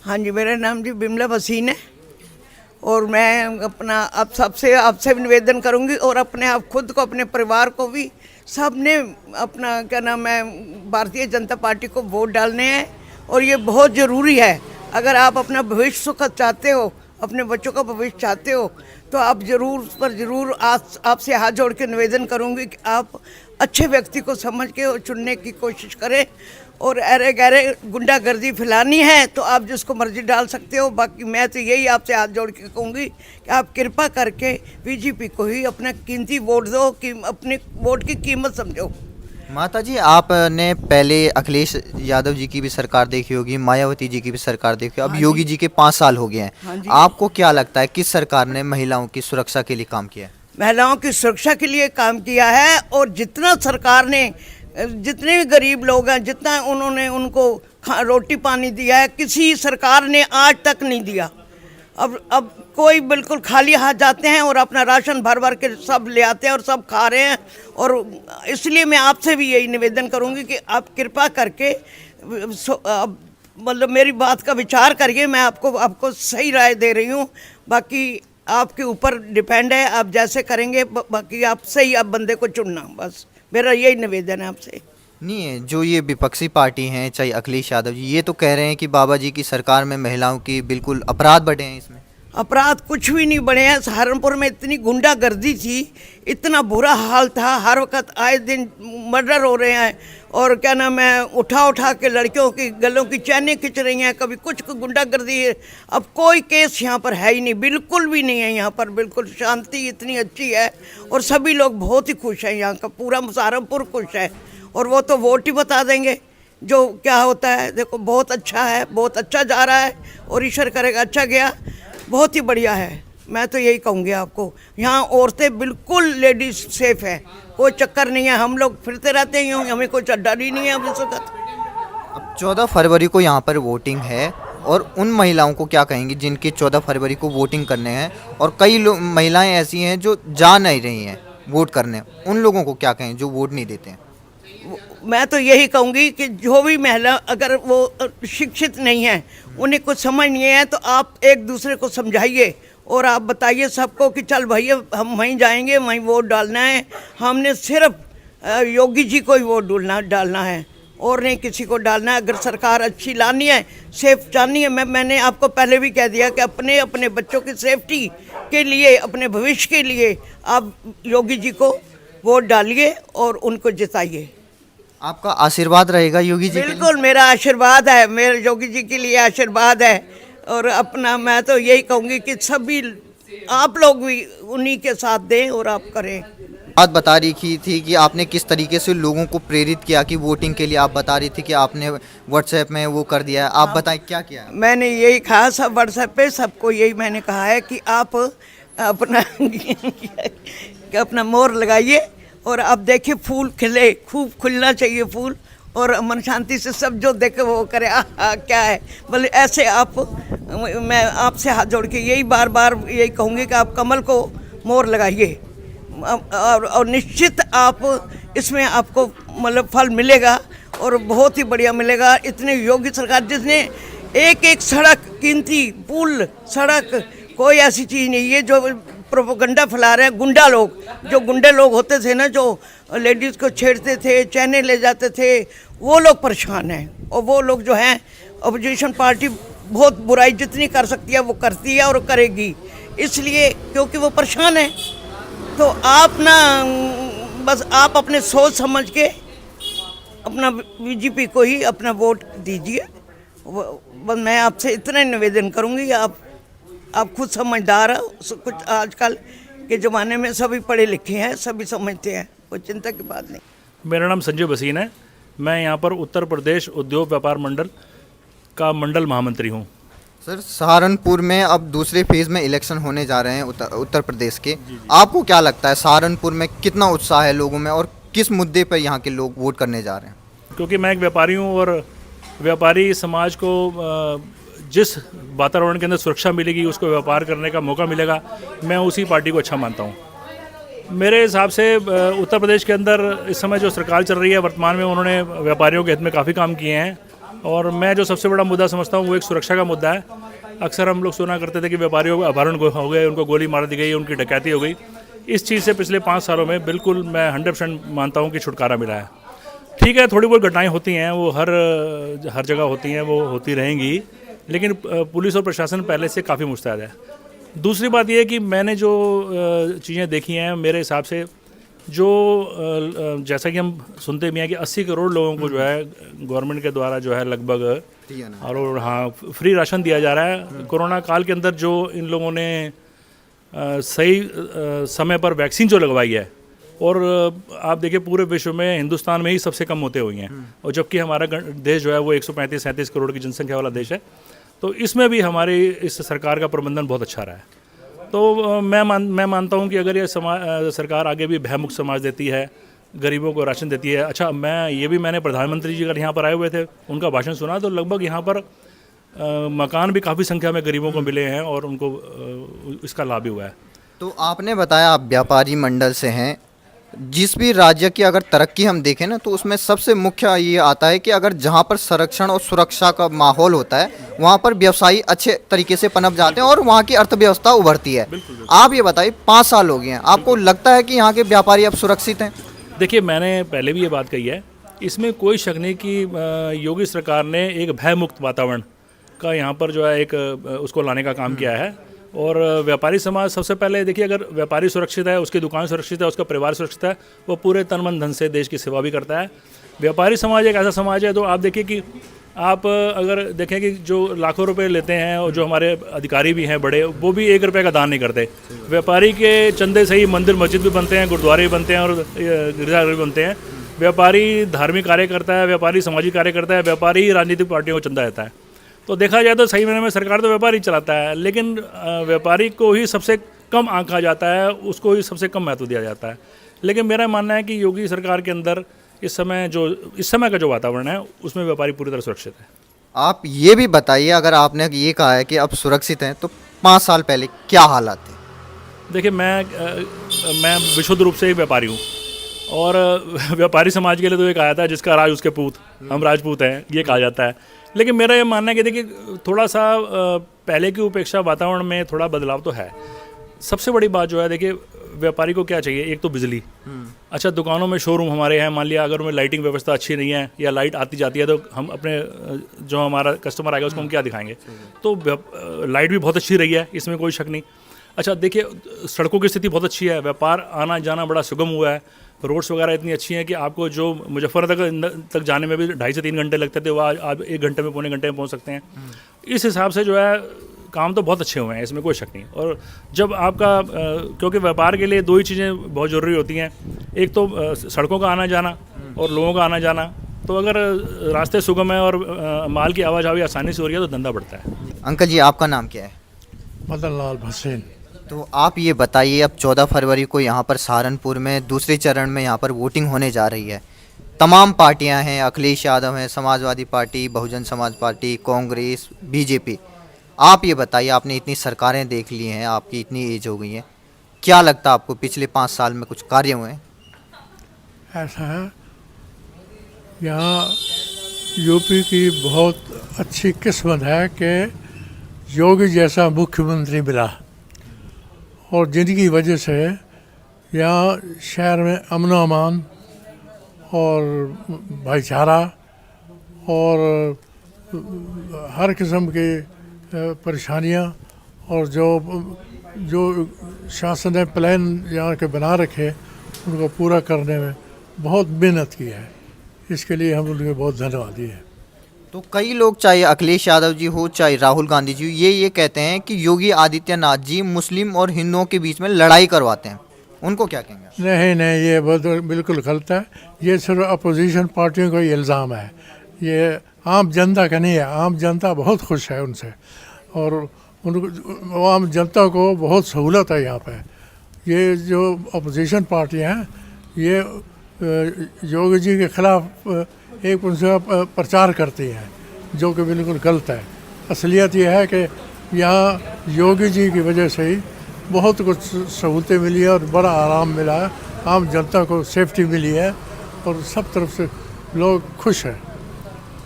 हाँ जी, मेरा नाम जी बिमला भसीन है और मैं अपना आप सबसे आपसे भी निवेदन करूंगी और अपने आप खुद को अपने परिवार को भी सबने अपना क्या नाम है भारतीय जनता पार्टी को वोट डालने हैं और ये बहुत ज़रूरी है। अगर आप अपना भविष्य सुखद चाहते हो, अपने बच्चों का भविष्य चाहते हो तो आप ज़रूर आपसे हाथ जोड़ के निवेदन करूंगी कि आप अच्छे व्यक्ति को समझ के और चुनने की कोशिश करें और अरे गहरे गुंडागर्दी फैलानी है तो आप जिसको मर्जी डाल सकते हो। बाकी मैं तो यही आपसे हाथ जोड़ के कहूँगी कि आप कृपा करके बीजेपी को ही अपना कीमती वोट दो, कि अपने वोट की कीमत समझो। माता जी, आपने पहले अखिलेश यादव जी की भी सरकार देखी होगी, मायावती जी की भी सरकार देखी, अब योगी जी के 5 साल हो गए हाँ हैं। जी। आपको क्या लगता है किस सरकार ने महिलाओं की सुरक्षा के लिए काम किया है? महिलाओं की सुरक्षा के लिए काम किया है और जितना सरकार ने जितने भी गरीब लोग हैं जितना उन्होंने उनको रोटी पानी दिया है किसी सरकार ने आज तक नहीं दिया। अब कोई बिल्कुल खाली हाथ जाते हैं और अपना राशन भर भर के सब ले आते हैं और सब खा रहे हैं। और इसलिए मैं आपसे भी यही निवेदन करूंगी कि आप कृपा करके मतलब मेरी बात का विचार करिए। मैं आपको सही राय दे रही हूँ, बाकी आपके ऊपर डिपेंड है, आप जैसे करेंगे। बाकी आप सही आप बंदे को चुनना, बस मेरा यही निवेदन है आपसे। नहीं है, जो ये विपक्षी पार्टी हैं चाहे अखिलेश यादव जी, ये तो कह रहे हैं कि बाबा जी की सरकार में महिलाओं की बिल्कुल अपराध बढ़े हैं। इसमें अपराध कुछ भी नहीं बढ़े हैं। सहारनपुर में इतनी गुंडागर्दी थी, इतना बुरा हाल था, हर वक्त आए दिन मर्डर हो रहे हैं और क्या नाम है उठा के लड़कियों की गलों की चैनें खिंच रही हैं, कभी कुछ गुंडागर्दी है। अब कोई केस यहाँ पर है ही नहीं, बिल्कुल भी नहीं है। यहाँ पर बिल्कुल शांति इतनी अच्छी है और सभी लोग बहुत ही खुश हैं। यहाँ का पूरा सहारनपुर खुश है और वो तो वोट ही बता देंगे जो क्या होता है। देखो बहुत अच्छा है, बहुत अच्छा जा रहा है और ईश्वर करेगा अच्छा गया, बहुत ही बढ़िया है। मैं तो यही कहूँगी आपको, यहाँ औरतें बिल्कुल लेडीज सेफ है, कोई चक्कर नहीं है। हम लोग फिरते रहते हैं, हमें कोई डर ही नहीं है अब इस वक्त। अब 14 फरवरी को यहाँ पर वोटिंग है और उन महिलाओं को क्या कहेंगी जिनकी 14 फरवरी को वोटिंग करने हैं और कई महिलाएं ऐसी हैं जो जा नहीं रही हैं वोट करने, उन लोगों को क्या कहें जो वोट नहीं देते हैं? मैं तो यही कहूँगी कि जो भी महिला अगर वो शिक्षित नहीं है, उन्हें कुछ समझ नहीं है, तो आप एक दूसरे को समझाइए और आप बताइए सबको कि चल भैया हम वहीं जाएंगे, वहीं वोट डालना है। हमने सिर्फ योगी जी को ही वोट डालना है और नहीं किसी को डालना है। अगर सरकार अच्छी लानी है, सेफ चाहनी है, मैंने आपको पहले भी कह दिया कि अपने बच्चों की सेफ्टी के लिए, अपने भविष्य के लिए आप योगी जी को वोट डालिए और उनको जिताइए। आपका आशीर्वाद रहेगा योगी जी के लिए? बिल्कुल मेरा आशीर्वाद है, मेरे योगी जी के लिए आशीर्वाद है। और अपना मैं तो यही कहूँगी कि सभी आप लोग भी उन्हीं के साथ दें और आप करें। बात बता रही थी कि आपने किस तरीके से लोगों को प्रेरित किया कि वोटिंग के लिए, आप बता रही थी कि आपने व्हाट्सएप में वो कर दिया है, आप बताएं क्या किया? मैंने यही कहा, सब व्हाट्सएप पे सबको यही मैंने कहा है कि आप अपना अपना मोहर लगाइए और आप देखिए फूल खिले, खूब खुलना चाहिए फूल और अमन शांति से सब जो देखे वो करे क्या है बोले ऐसे। आप मैं आपसे हाथ जोड़ के यही बार बार यही कहूँगी कि आप कमल को मोहर लगाइए और निश्चित आप इसमें आपको मतलब फल मिलेगा और बहुत ही बढ़िया मिलेगा। इतनी योगी सरकार जिसने एक एक सड़क, कीमती पुल, सड़क, कोई ऐसी चीज़ नहीं है जो प्रोपोगंडा फैला रहे हैं गुंडा लोग। जो गुंडे लोग होते थे ना, जो लेडीज़ को छेड़ते थे, चैने ले जाते थे, वो लोग परेशान हैं। और वो लोग जो हैं, अपोजिशन पार्टी बहुत बुराई जितनी कर सकती है वो करती है और करेगी, इसलिए क्योंकि वो परेशान है। तो आप ना बस आप अपने सोच समझ के अपना बीजेपी को ही अपना वोट दीजिए। बस मैं आपसे इतना निवेदन करूँगी, आप खुद समझदार हो, कुछ आजकल के ज़माने में सभी पढ़े लिखे हैं, सभी समझते हैं, कोई चिंता की बात नहीं। मेरा नाम संजय भसीन है, मैं यहाँ पर उत्तर प्रदेश उद्योग व्यापार मंडल का मंडल महामंत्री हूँ। सर, सहारनपुर में अब दूसरे फेज में इलेक्शन होने जा रहे हैं उत्तर प्रदेश के। आपको क्या लगता है सहारनपुर में कितना उत्साह है लोगों में और किस मुद्दे पर यहाँ के लोग वोट करने जा रहे हैं? क्योंकि मैं एक व्यापारी हूँ और व्यापारी समाज को जिस वातावरण के अंदर सुरक्षा मिलेगी, उसको व्यापार करने का मौका मिलेगा, मैं उसी पार्टी को अच्छा मानता हूँ। मेरे हिसाब से उत्तर प्रदेश के अंदर इस समय जो सरकार चल रही है वर्तमान में, उन्होंने व्यापारियों के हित में काफ़ी काम किए हैं और मैं जो सबसे बड़ा मुद्दा समझता हूँ वो एक सुरक्षा का मुद्दा है। अक्सर हम लोग सुना करते थे कि व्यापारियों को अपहरण हो गए, उनको गोली मार दी गई, उनकी डकैती हो गई। इस चीज़ से पिछले 5 सालों में बिल्कुल मैं 100% मानता हूँ कि छुटकारा मिला है। ठीक है, थोड़ी बहुत घटनाएं होती हैं, वो हर जगह होती हैं, वो होती रहेंगी, लेकिन पुलिस और प्रशासन पहले से काफ़ी मुस्तैद है। दूसरी बात यह है कि मैंने जो चीज़ें देखी हैं, मेरे हिसाब से जो जैसा कि हम सुनते भी हैं कि 80 करोड़ लोगों को जो है गवर्नमेंट के द्वारा जो है लगभग और हाँ फ्री राशन दिया जा रहा है। कोरोना काल के अंदर जो इन लोगों ने सही समय पर वैक्सीन जो लगवाई है, और आप देखिए पूरे विश्व में हिंदुस्तान में ही सबसे कम होते हुई हैं, और जबकि हमारा देश जो है वो 135-37 करोड़ की जनसंख्या वाला देश है। तो इसमें भी हमारी इस सरकार का प्रबंधन बहुत अच्छा रहा है। तो मैं मानता हूं कि अगर ये सरकार आगे भी भयमुक्त समाज देती है, गरीबों को राशन देती है। अच्छा, मैंने प्रधानमंत्री जी अगर यहाँ पर आए हुए थे, उनका भाषण सुना, तो लगभग यहाँ पर मकान भी काफ़ी संख्या में गरीबों को मिले हैं और उनको इसका लाभ भी हुआ है। तो आपने बताया आप व्यापारी मंडल से हैं। जिस भी राज्य की अगर तरक्की हम देखें ना, तो उसमें सबसे मुख्य ये आता है कि अगर जहाँ पर संरक्षण और सुरक्षा का माहौल होता है, वहाँ पर व्यवसायी अच्छे तरीके से पनप जाते हैं और वहाँ की अर्थव्यवस्था उभरती है। आप ये बताइए, 5 साल हो गए हैं, आपको लगता है कि यहाँ के व्यापारी अब सुरक्षित हैं? देखिए, मैंने पहले भी ये बात कही है, इसमें कोई शक नहीं कि योगी सरकार ने एक भयमुक्त वातावरण का यहाँ पर जो है एक उसको लाने का काम किया है। और व्यापारी समाज सबसे पहले देखिए, अगर व्यापारी सुरक्षित है, उसकी दुकान सुरक्षित है, उसका परिवार सुरक्षित है, वो पूरे तन मन धन से देश की सेवा भी करता है। व्यापारी समाज एक ऐसा समाज है, तो आप देखिए कि आप अगर देखें कि जो लाखों रुपए लेते हैं और जो हमारे अधिकारी भी हैं बड़े, वो भी 1 रुपये का दान नहीं करते। व्यापारी के चंदे से ही मंदिर मस्जिद भी बनते हैं, गुरुद्वारे भी बनते हैं और गिरजाघर भी बनते हैं। व्यापारी धार्मिक कार्य करता है, व्यापारी सामाजिक कार्य करता है, व्यापारी ही राजनीतिक पार्टियों को चंदा देता है। तो देखा जाए तो सही मायने में सरकार तो व्यापारी चलाता है, लेकिन व्यापारी को ही सबसे कम आंका जाता है, उसको ही सबसे कम महत्व दिया जाता है। लेकिन मेरा मानना है कि योगी सरकार के अंदर इस समय का जो वातावरण है, उसमें व्यापारी पूरी तरह सुरक्षित है। आप ये भी बताइए, अगर आपने ये कहा है कि अब सुरक्षित हैं, तो 5 साल पहले क्या हालात थे? देखिए, मैं विशुद्ध रूप से ही व्यापारी हूँ, और व्यापारी समाज के लिए तो एक आया था जिसका राज उसके पूत, हम राजपूत हैं, ये कहा जाता है। लेकिन मेरा ये मानना है कि देखिए, थोड़ा सा पहले की उपेक्षा वातावरण में थोड़ा बदलाव तो है। सबसे बड़ी बात जो है, देखिए व्यापारी को क्या चाहिए, एक तो बिजली। अच्छा, दुकानों में शोरूम हमारे हैं, मान लिया अगर उनमें लाइटिंग व्यवस्था अच्छी नहीं है या लाइट आती जाती है, तो हम अपने जो हमारा कस्टमर आएगा उसको हम क्या दिखाएंगे। तो लाइट भी बहुत अच्छी रही है, इसमें कोई शक नहीं। अच्छा, देखिए सड़कों की स्थिति बहुत अच्छी है, व्यापार आना जाना बड़ा सुगम हुआ है, रोड्स वगैरह इतनी अच्छी हैं कि आपको जो मुजफ्फरनगर तक जाने में भी 2.5 से 3 घंटे लगते थे, वह आज 1 घंटे में, पौने घंटे में पहुंच सकते हैं। इस हिसाब से जो है काम तो बहुत अच्छे हुए हैं, इसमें कोई शक नहीं। और जब आपका क्योंकि व्यापार के लिए 2 ही चीज़ें बहुत ज़रूरी होती हैं, एक तो सड़कों का आना जाना और लोगों का आना जाना। तो अगर रास्ते सुगम है और माल की आवाजाही आसानी से हो रही है, तो धंधा बढ़ता है। अंकल जी, आपका नाम क्या है? मदन लाल भसीन। तो आप ये बताइए, अब 14 फरवरी को यहाँ पर सहारनपुर में दूसरे चरण में यहाँ पर वोटिंग होने जा रही है। तमाम पार्टियाँ हैं, अखिलेश यादव हैं, Samajwadi party, Bahujan Samaj party, Congress, BJP. आप ये बताइए, आपने इतनी सरकारें देख ली हैं, आपकी इतनी एज हो गई है, क्या लगता है आपको पिछले 5 साल में कुछ कार्य हुए हैं? ऐसा है, यहाँ यूपी की बहुत अच्छी किस्मत है कि योगी जैसा मुख्यमंत्री मिला, और जिनकी वजह से यहाँ शहर में अमन अमान और भाईचारा और हर किस्म की परेशानियाँ और जो शासन ने प्लान यहाँ के बना रखे, उनको पूरा करने में बहुत मेहनत की है। इसके लिए हम उनके बहुत धन्यवादी हैं। तो कई लोग, चाहे अखिलेश यादव जी हो, चाहे राहुल गांधी जी, ये कहते हैं कि योगी आदित्यनाथ जी मुस्लिम और हिंदुओं के बीच में लड़ाई करवाते हैं। उनको क्या कहेंगे? नहीं, ये बिल्कुल गलत है। ये सिर्फ अपोजिशन पार्टियों का ही इल्ज़ाम है, ये आम जनता का नहीं है। आम जनता बहुत खुश है उनसे, और उनको आम जनता को बहुत सहूलत है यहाँ पे। ये जो अपोजिशन पार्टियाँ हैं, ये योगी जी के खिलाफ एक उनसे प्रचार करती हैं, जो कि बिल्कुल गलत है। असलियत यह है कि यहाँ योगी जी की वजह से ही बहुत कुछ सहूलतें मिली है और बड़ा आराम मिला है, आम जनता को सेफ्टी मिली है और सब तरफ से लोग खुश हैं।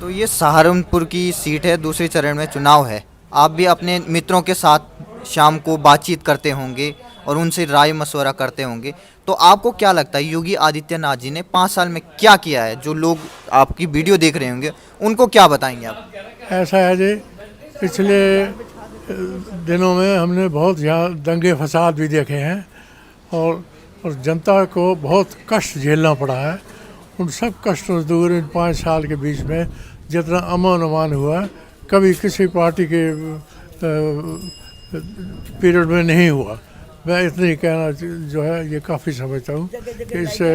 तो ये सहारनपुर की सीट है, दूसरे चरण में चुनाव है। आप भी अपने मित्रों के साथ शाम को बातचीत करते होंगे और उनसे राय मशवरा करते होंगे, तो आपको क्या लगता है योगी आदित्यनाथ जी ने 5 साल में क्या किया है? जो लोग आपकी वीडियो देख रहे होंगे उनको क्या बताएंगे आप? ऐसा है जी, पिछले दिनों में हमने बहुत यहाँ दंगे फसाद भी देखे हैं और जनता को बहुत कष्ट झेलना पड़ा है। उन सब कष्टों से दूर इन 5 साल के बीच में जितना अमन अमान हुआ कभी किसी पार्टी के पीरियड में नहीं हुआ। मैं इतना ही कहना जो है ये काफ़ी समझता हूँ कि इससे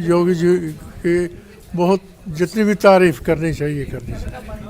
योगी जी की बहुत जितनी भी तारीफ करनी चाहिए करनी चाहिए।